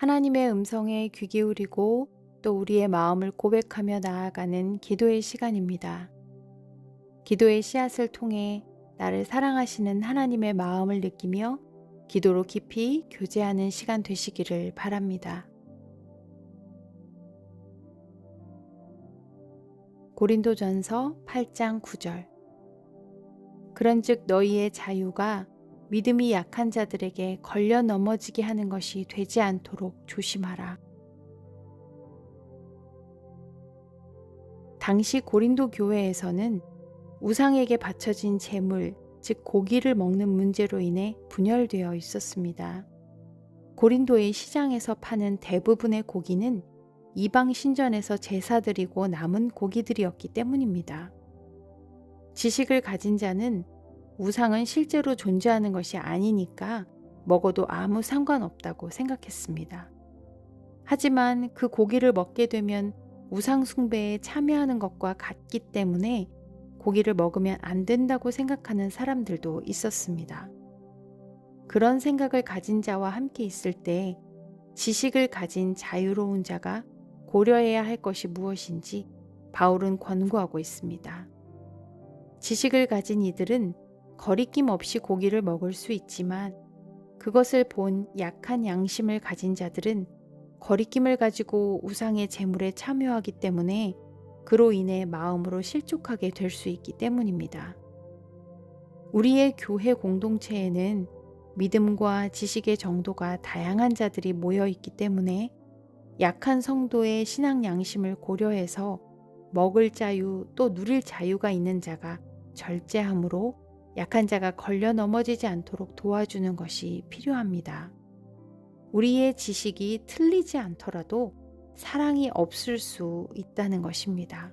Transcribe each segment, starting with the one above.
하나님의 음성에 귀 기울이고 또 우리의 마음을 고백하며 나아가는 기도의 시간입니다. 기도의 씨앗을 통해 나를 사랑하시는 하나님의 마음을 느끼며 기도로 깊이 교제하는 시간 되시기를 바랍니다. 고린도전서 8장 9절. 그런즉 너희의 자유가 믿음이 약한 자들에게 걸려 넘어지게 하는 것이 되지 않도록 조심하라. 당시 고린도 교회에서는 우상에게 바쳐진 제물, 즉 고기를 먹는 문제로 인해 분열되어 있었습니다. 고린도의 시장에서 파는 대부분의 고기는 이방 신전에서 제사드리고 남은 고기들이었기 때문입니다. 지식을 가진 자는 우상은 실제로 존재하는 것이 아니니까 먹어도 아무 상관없다고 생각했습니다. 하지만 그 고기를 먹게 되면 우상 숭배에 참여하는 것과 같기 때문에 고기를 먹으면 안 된다고 생각하는 사람들도 있었습니다. 그런 생각을 가진 자와 함께 있을 때 지식을 가진 자유로운 자가 고려해야 할 것이 무엇인지 바울은 권고하고 있습니다. 지식을 가진 이들은 거리낌 없이 고기를 먹을 수 있지만 그것을 본 약한 양심을 가진 자들은 거리낌을 가지고 우상의 제물에 참여하기 때문에 그로 인해 마음으로 실족하게 될 수 있기 때문입니다. 우리의 교회 공동체에는 믿음과 지식의 정도가 다양한 자들이 모여 있기 때문에 약한 성도의 신앙 양심을 고려해서 먹을 자유 또 누릴 자유가 있는 자가 절제함으로 약한 자가 걸려 넘어지지 않도록 도와주는 것이 필요합니다. 우리의 지식이 틀리지 않더라도 사랑이 없을 수 있다는 것입니다.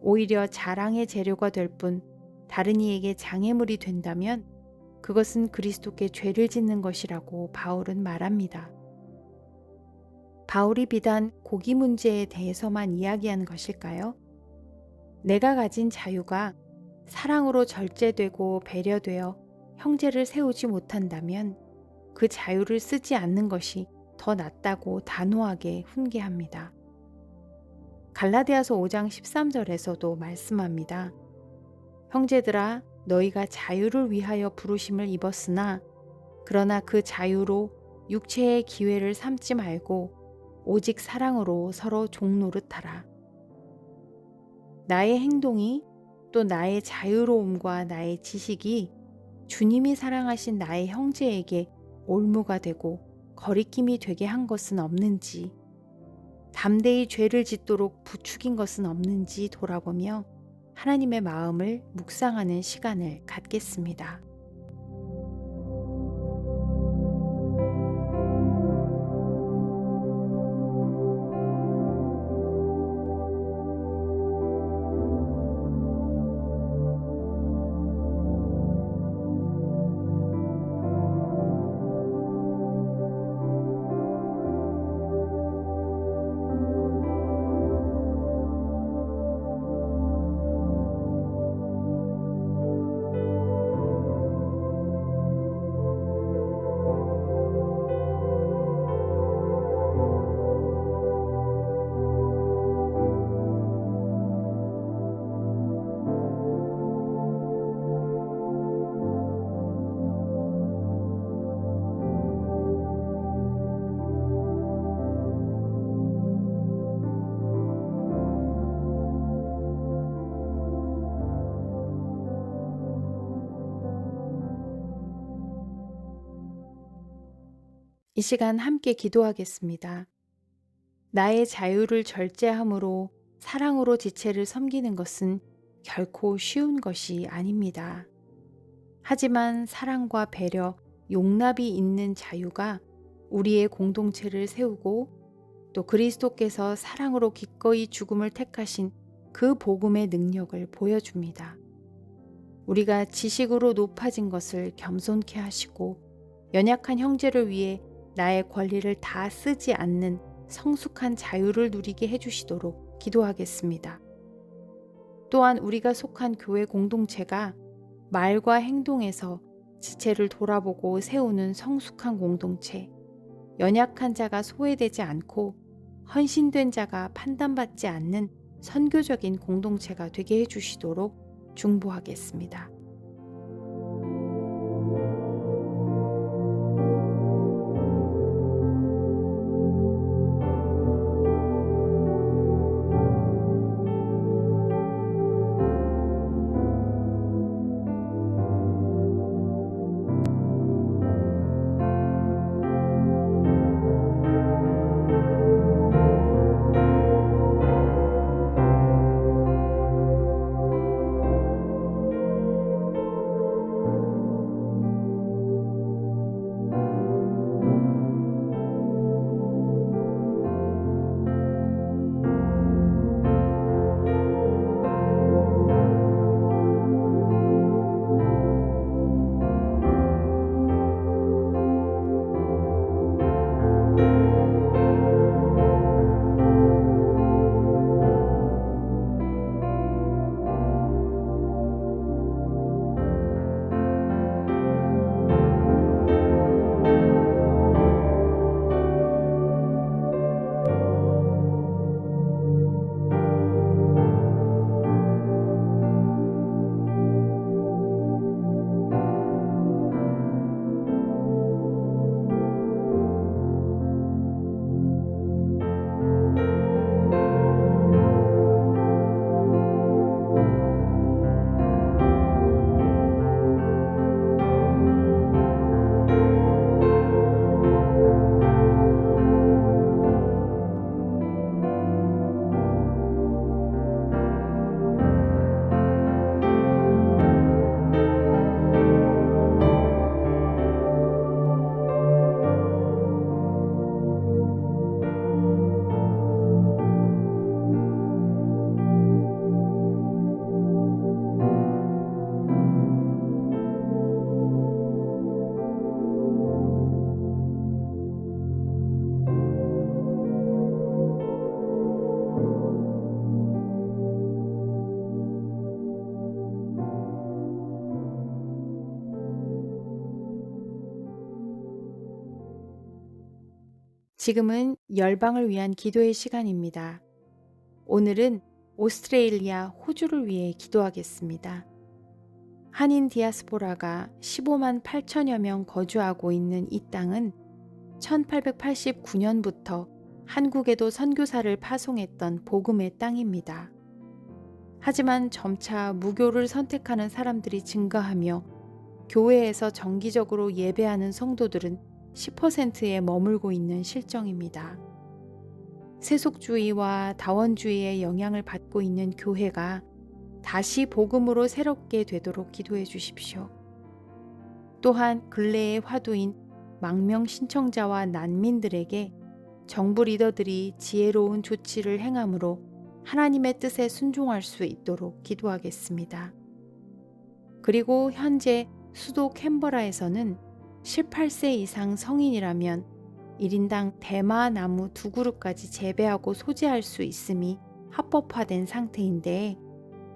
오히려 자랑의 재료가 될 뿐 다른 이에게 장애물이 된다면 그것은 그리스도께 죄를 짓는 것이라고 바울은 말합니다. 바울이 비단 고기 문제에 대해서만 이야기하는 것일까요? 내가 가진 자유가 사랑으로 절제되고 배려되어 형제를 세우지 못한다면 그 자유를 쓰지 않는 것이 더 낫다고 단호하게 훈계합니다. 갈라디아서 5장 13절에서도 말씀합니다. 형제들아 너희가 자유를 위하여 부르심을 입었으나 그러나 그 자유로 육체의 기회를 삼지 말고 오직 사랑으로 서로 종노릇하라. 나의 행동이 또 나의 자유로움과 나의 지식이 주님이 사랑하신 나의 형제에게 올무가 되고 거리낌이 되게 한 것은 없는지, 담대히 죄를 짓도록 부추긴 것은 없는지 돌아보며 하나님의 마음을 묵상하는 시간을 갖겠습니다. 이 시간 함께 기도하겠습니다. 나의 자유를 절제함으로 사랑으로 지체를 섬기는 것은 결코 쉬운 것이 아닙니다. 하지만 사랑과 배려, 용납이 있는 자유가 우리의 공동체를 세우고 또 그리스도께서 사랑으로 기꺼이 죽음을 택하신 그 복음의 능력을 보여줍니다. 우리가 지식으로 높아진 것을 겸손케 하시고 연약한 형제를 위해 나의 권리를 다 쓰지 않는 성숙한 자유를 누리게 해주시도록 기도하겠습니다. 또한 우리가 속한 교회 공동체가 말과 행동에서 지체를 돌아보고 세우는 성숙한 공동체, 연약한 자가 소외되지 않고 헌신된 자가 판단받지 않는 선교적인 공동체가 되게 해주시도록 중보하겠습니다. 지금은 열방을 위한 기도의 시간입니다. 오늘은 오스트레일리아, 호주를 위해 기도하겠습니다. 한인 디아스포라가 15만 8천여 명 거주하고 있는 이 땅은 1889년부터 한국에도 선교사를 파송했던 복음의 땅입니다. 하지만 점차 무교를 선택하는 사람들이 증가하며 교회에서 정기적으로 예배하는 성도들은 10%에 머물고 있는 실정입니다. 세속주의와 다원주의의 영향을 받고 있는 교회가 다시 복음으로 새롭게 되도록 기도해 주십시오. 또한 근래의 화두인 망명 신청자와 난민들에게 정부 리더들이 지혜로운 조치를 행함으로 하나님의 뜻에 순종할 수 있도록 기도하겠습니다. 그리고 현재 수도 캔버라에서는 18세 이상 성인이라면 1인당 대마 나무 2그루까지 재배하고 소지할 수 있음이 합법화된 상태인데,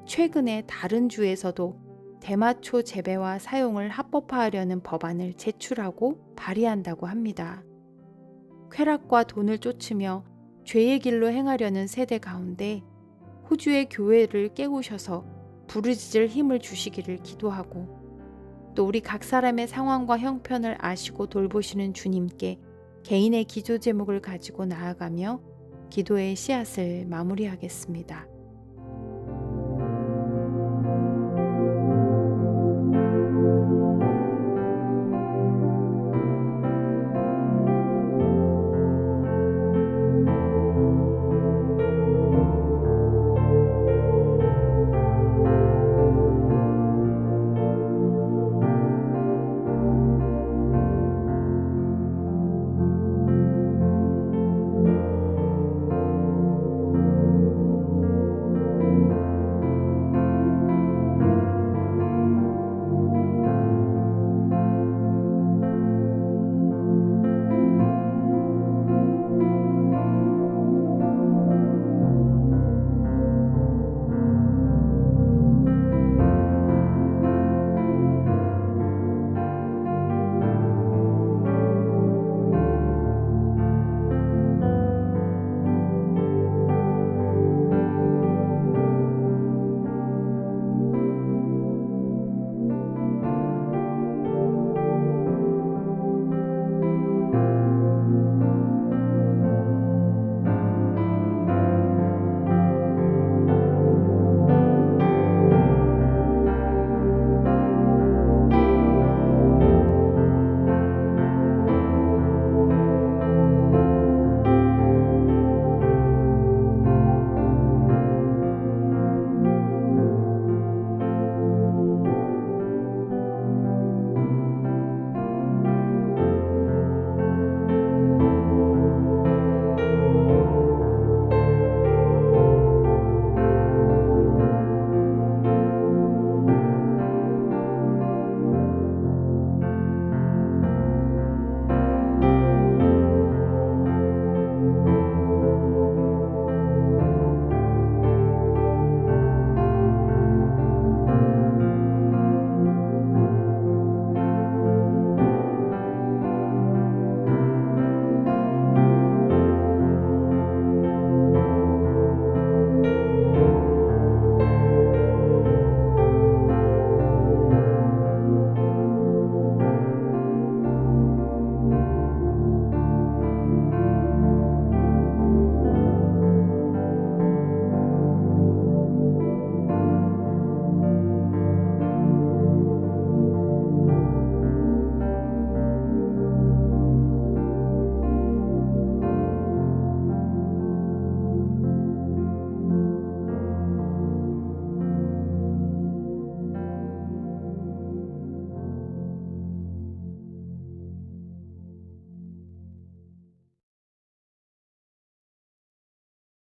최근에 다른 주에서도 대마초 재배와 사용을 합법화하려는 법안을 제출하고 발의한다고 합니다. 쾌락과 돈을 쫓으며 죄의 길로 행하려는 세대 가운데 호주의 교회를 깨우셔서 부르짖을 힘을 주시기를 기도하고, 또 우리 각 사람의 상황과 형편을 아시고 돌보시는 주님께 개인의 기도 제목을 가지고 나아가며 기도의 씨앗을 마무리하겠습니다.